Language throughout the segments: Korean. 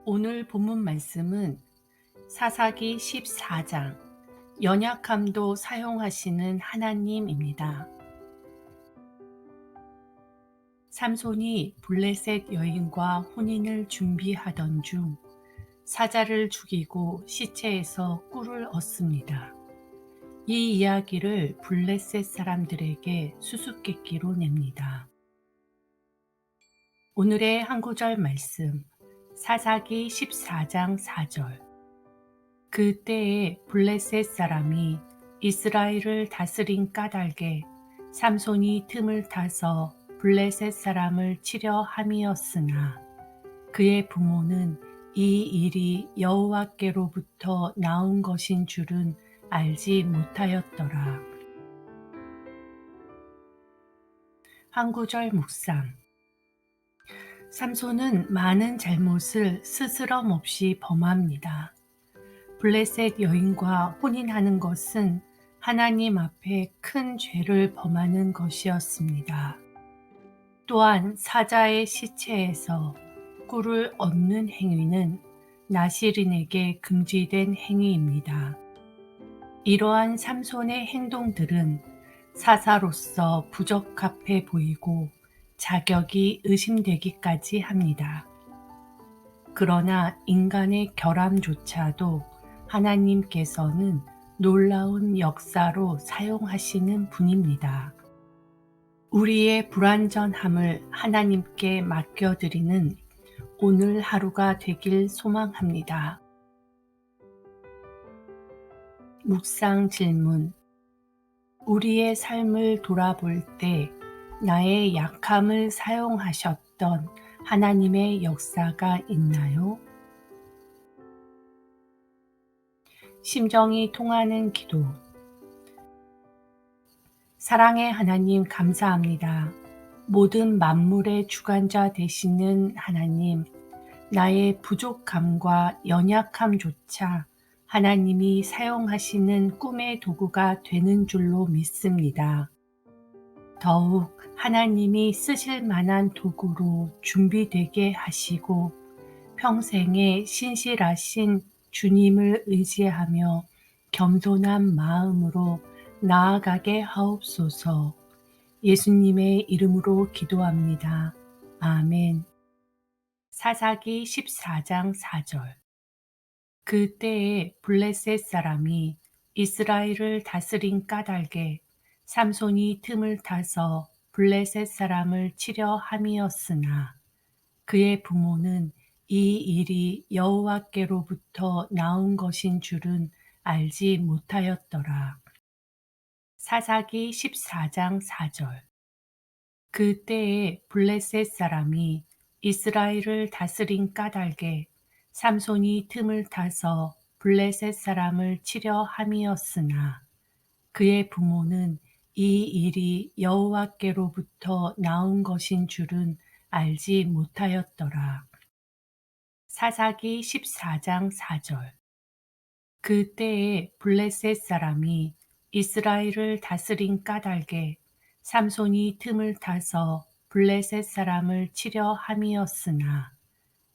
오늘 본문 말씀은 사사기 14장 연약함도 사용하시는 하나님입니다. 삼손이 블레셋 여인과 혼인을 준비하던 중 사자를 죽이고 시체에서 꿀을 얻습니다. 이 이야기를 블레셋 사람들에게 수수께끼로 냅니다. 오늘의 한 구절 말씀 사사기 14장 4절. 그때에 블레셋 사람이 이스라엘을 다스린 까닭에 삼손이 틈을 타서 블레셋 사람을 치려 함이었으나 그의 부모는 이 일이 여호와께로부터 나온 것인 줄은 알지 못하였더라. 한 구절 묵상. 삼손은 많은 잘못을 스스럼 없이 범합니다. 블레셋 여인과 혼인하는 것은 하나님 앞에 큰 죄를 범하는 것이었습니다. 또한 사자의 시체에서 꿀을 얻는 행위는 나실인에게 금지된 행위입니다. 이러한 삼손의 행동들은 사사로서 부적합해 보이고 자격이 의심되기까지 합니다. 그러나 인간의 결함조차도 하나님께서는 놀라운 역사로 사용하시는 분입니다. 우리의 불완전함을 하나님께 맡겨드리는 오늘 하루가 되길 소망합니다. 묵상 질문. 우리의 삶을 돌아볼 때 나의 약함을 사용하셨던 하나님의 역사가 있나요? 심정이 통하는 기도. 사랑의 하나님 감사합니다. 모든 만물의 주관자 되시는 하나님, 나의 부족함과 연약함조차 하나님이 사용하시는 꿈의 도구가 되는 줄로 믿습니다. 더욱 하나님이 쓰실 만한 도구로 준비되게 하시고 평생에 신실하신 주님을 의지하며 겸손한 마음으로 나아가게 하옵소서. 예수님의 이름으로 기도합니다. 아멘. 사사기 14장 4절. 그때에 블레셋 사람이 이스라엘을 다스린 까닭에 삼손이 틈을 타서 블레셋 사람을 치려 함이었으나 그의 부모는 이 일이 여호와께로부터 나온 것인 줄은 알지 못하였더라. 사사기 14장 4절. 그때에 블레셋 사람이 이스라엘을 다스린 까닭에 삼손이 틈을 타서 블레셋 사람을 치려 함이었으나 그의 부모는 이 일이 여호와께로부터 나온 것인 줄은 알지 못하였더라. 사사기 14장 4절. 그때에 블레셋 사람이 이스라엘을 다스린 까닭에 삼손이 틈을 타서 블레셋 사람을 치려 함이었으나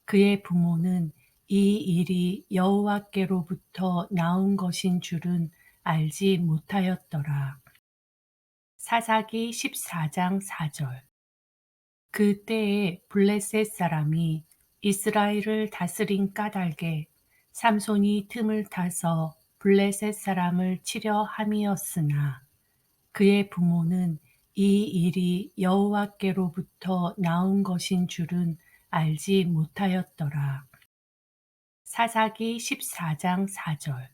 그의 부모는 이 일이 여호와께로부터 나온 것인 줄은 알지 못하였더라. 사사기 14장 4절. 그때에 블레셋 사람이 이스라엘을 다스린 까닭에 삼손이 틈을 타서 블레셋 사람을 치려 함이었으나 그의 부모는 이 일이 여호와께로부터 나온 것인 줄은 알지 못하였더라. 사사기 14장 4절.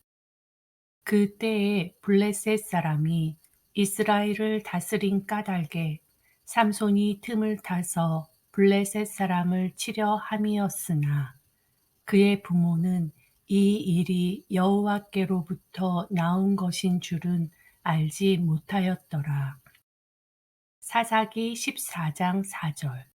그때에 블레셋 사람이 이스라엘을 다스린 까닭에 삼손이 틈을 타서 블레셋 사람을 치려 함이었으나 그의 부모는 이 일이 여호와께로부터 나온 것인 줄은 알지 못하였더라. 사사기 14장 4절.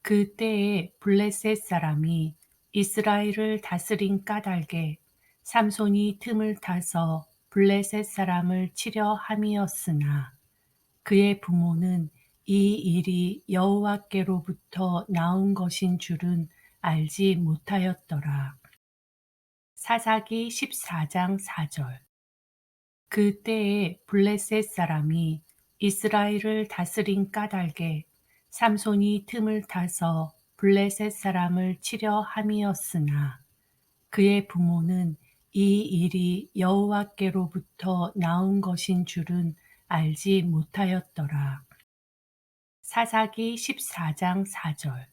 그때에 블레셋 사람이 이스라엘을 다스린 까닭에 삼손이 틈을 타서 블레셋 사람을 치려 함이었으나 그의 부모는 이 일이 여호와께로부터 나온 것인 줄은 알지 못하였더라. 사사기 14장 4절. 그때에 블레셋 사람이 이스라엘을 다스린 까닭에 삼손이 틈을 타서 블레셋 사람을 치려 함이었으나 그의 부모는 이 일이 여호와께로부터 나온 것인 줄은 알지 못하였더라. 사사기 14장 4절.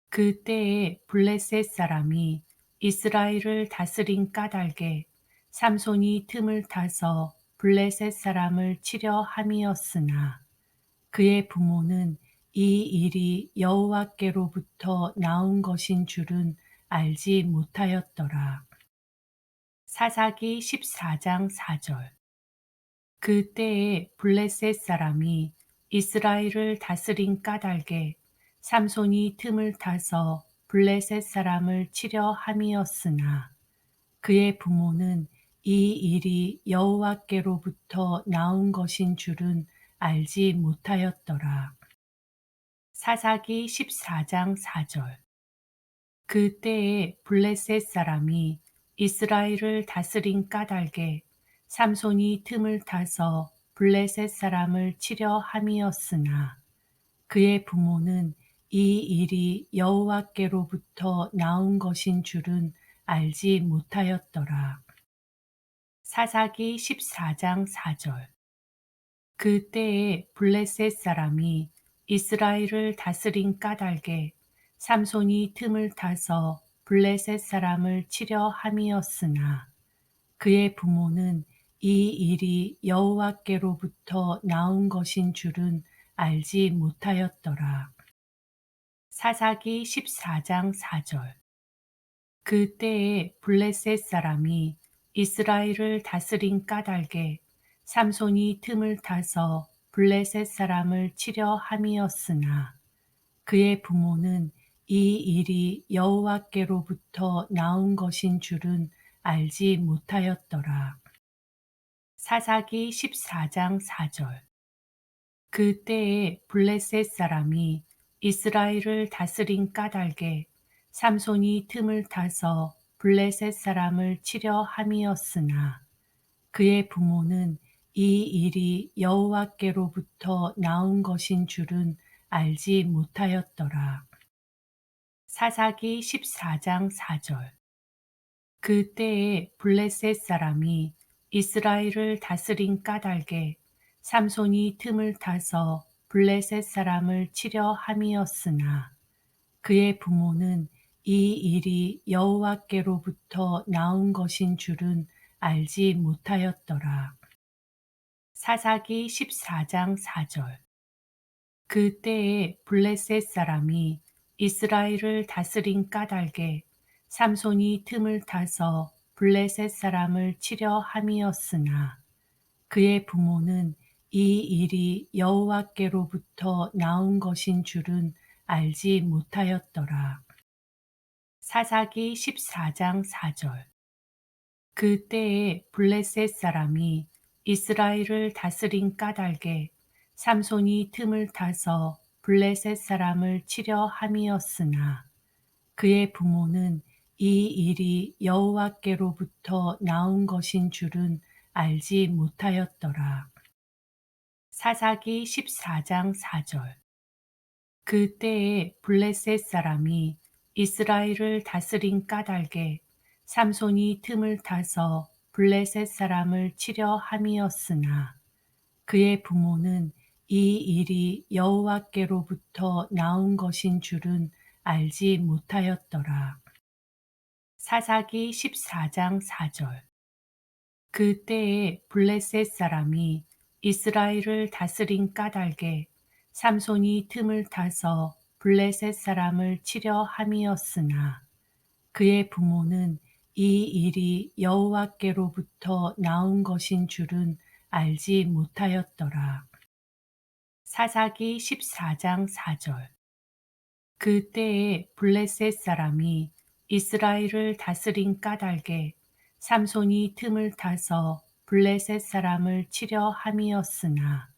그때에 블레셋 사람이 이스라엘을 다스린 까닭에 삼손이 틈을 타서 블레셋 사람을 치려 함이었으나 그의 부모는 이 일이 여호와께로부터 나온 것인 줄은 알지 못하였더라. 사사기 14장 4절. 그때에 블레셋 사람이 이스라엘을 다스린 까닭에 삼손이 틈을 타서 블레셋 사람을 치려 함이었으나 그의 부모는 이 일이 여호와께로부터 나온 것인 줄은 알지 못하였더라. 사사기 14장 4절. 그때에 블레셋 사람이 이스라엘을 다스린 까닭에 삼손이 틈을 타서 블레셋 사람을 치려 함이었으나 그의 부모는 이 일이 여호와께로부터 나온 것인 줄은 알지 못하였더라. 사사기 14장 4절. 그때에 블레셋 사람이 이스라엘을 다스린 까닭에 삼손이 틈을 타서 블레셋 사람을 치려 함이었으나 그의 부모는 이 일이 여호와께로부터 나온 것인 줄은 알지 못하였더라. 사사기 14장 4절. 그때에 블레셋 사람이 이스라엘을 다스린 까닭에 삼손이 틈을 타서 블레셋 사람을 치려 함이었으나 그의 부모는 이 일이 여호와께로부터 나온 것인 줄은 알지 못하였더라. 사사기 14장 4절. 그때에 블레셋 사람이 이스라엘을 다스린 까닭에 삼손이 틈을 타서 블레셋 사람을 치려 함이었으나 그의 부모는 이 일이 여호와께로부터 나온 것인 줄은 알지 못하였더라. 사사기 14장 4절. 그때에 블레셋 사람이 이스라엘을 다스린 까닭에 삼손이 틈을 타서 블레셋 사람을 치려 함이었으나 그의 부모는 이 일이 여호와께로부터 나온 것인 줄은 알지 못하였더라. 사사기 14장 4절. 그때에 블레셋 사람이 이스라엘을 다스린 까닭에 삼손이 틈을 타서 블레셋 사람을 치려 함이었으나 그의 부모는 이 일이 여호와께로부터 나온 것인 줄은 알지 못하였더라. 사사기 14장 4절. 그때에 블레셋 사람이 이스라엘을 다스린 까닭에 삼손이 틈을 타서 블레셋 사람을 치려 함이었으나 그의 부모는 이 일이 여호와께로부터 나온 것인 줄은 알지 못하였더라. 사사기 14장 4절. 그때에 블레셋 사람이 이스라엘을 다스린 까닭에 삼손이 틈을 타서 블레셋 사람을 치려 함이었으나 그의 부모는 이 일이 여호와께로부터 나온 것인 줄은 알지 못하였더라. 사사기 14장 4절. 그때에 블레셋 사람이 이스라엘을 다스린 까닭에 삼손이 틈을 타서 블레셋 사람을 치려 함이었으나 그의 부모는 이 일이 여호와께로부터 나온 것인 줄은 알지 못하였더라. 사사기 14장 4절. 그때에 블레셋 사람이 이스라엘을 다스린 까닭에 삼손이 틈을 타서 블레셋 사람을 치려 함이었으나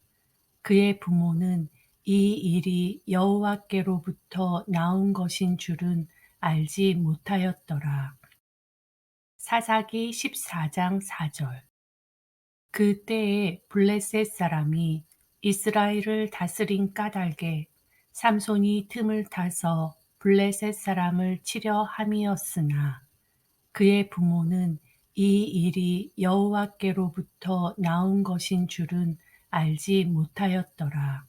그의 부모는 이 일이 여호와께로부터 나온 것인 줄은 알지 못하였더라. 사사기 14장 4절. 그때에 블레셋 사람이 이스라엘을 다스린 까닭에 삼손이 틈을 타서 블레셋 사람을 치려 함이었으나 그의 부모는 이 일이 여호와께로부터 나온 것인 줄은 알지 못하였더라.